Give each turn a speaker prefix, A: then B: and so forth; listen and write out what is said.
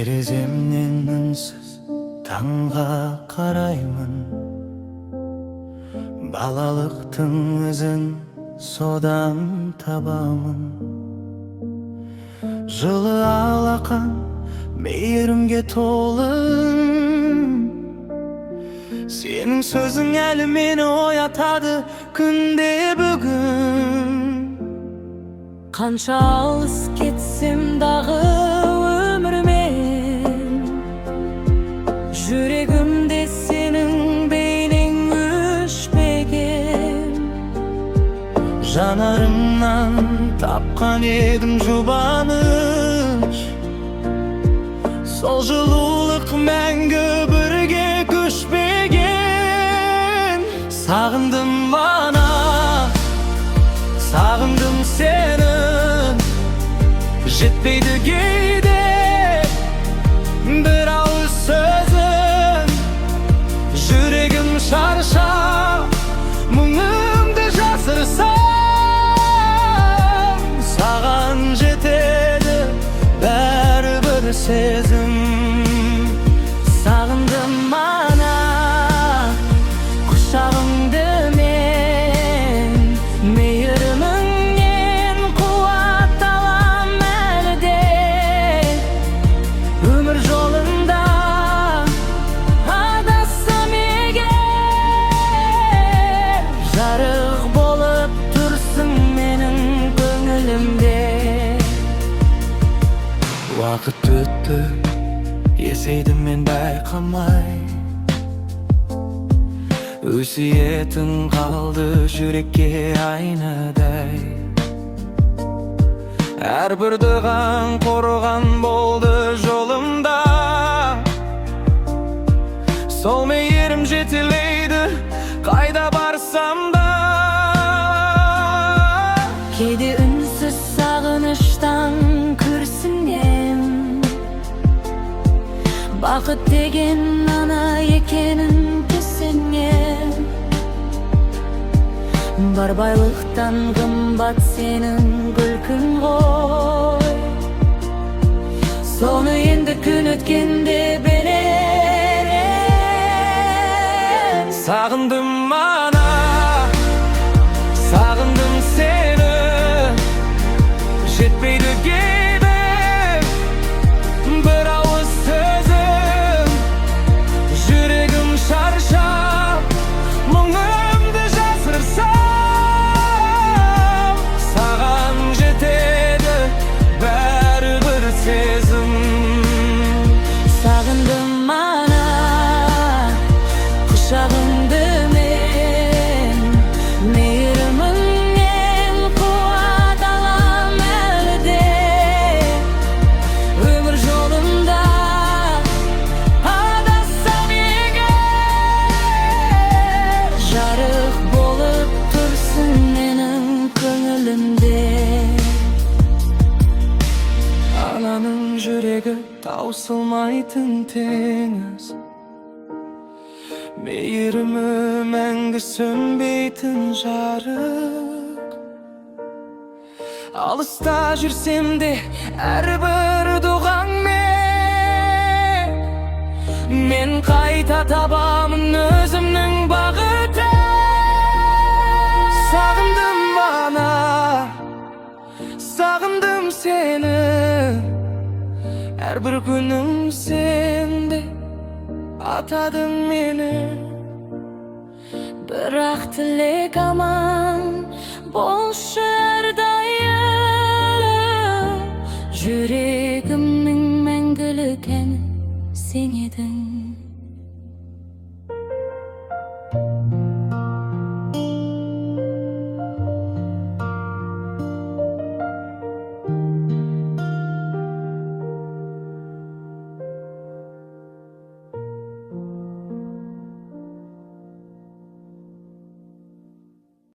A: Terezemden ünsüz tanga karayman. Balalıktın özün sodan tabamın. Жылы алақан мейірімге толы. Senin sözün әлі мені оятады күнде бүгін.
B: Қанша алыс кетсем дағы өмірмен, жүрегімде сенің бейнең өшпеген.
A: Жанарымнан тапқан едім жұбаныш, сол жылулық мәңгі бірге көшпеген. Сағындым бана, сағындым сені, жетпейді кейде бір ауыз сөзің. Жүрегім шарша, мұңымды жасырсам, саған жетеді бәрібір сезім.
B: Сағындым ана, құшағыңды мен, мейіріміңнен қуат алам әлі де. Өмір жолында адассам егер, жарық болып тұрсың менің көңілімде.
A: Уақыт өтті, есейдім мен байқамай. Өсиетің қалды жүрекке айнадай. Әрбір дұғаң қорған болды жолымда. Сол мейірім жетелейді қайда барсам да.
B: Кейде үнсіз сағыныштан күрсінем, бақыт деген ана екенін түсінем. Бар байлықтан қымбат сенің күлкің ғой, соны енді күн өткенде білерем.
A: Сағындым ана, сағындым сені, жетпейді кейде бір ауыз сөзің. Жүрегім шаршап, мұңымды жасырсам, саған жетеді бәрібір сезім.
B: Сағындым ана, құшағыңды мен, мейіріміңнен қуат алам әлі де. Өмір жолында адассам егер, жарық болып тұрсың менің көңілімде.
A: Ананың жүрегі таусылмайтын теңіз, мейірімі мәңгі сөнбейтін жарық. Алыста жүрсем де әрбір дұғаңмен, мен қайта табамын өзімнің бағытын. Сағындым ана, сағындым сені, әрбір күнім сенде атадың мені.
B: Бірақ тілек аман болшы әрдайым, жүрегімнің мәңгілік әні сен едің.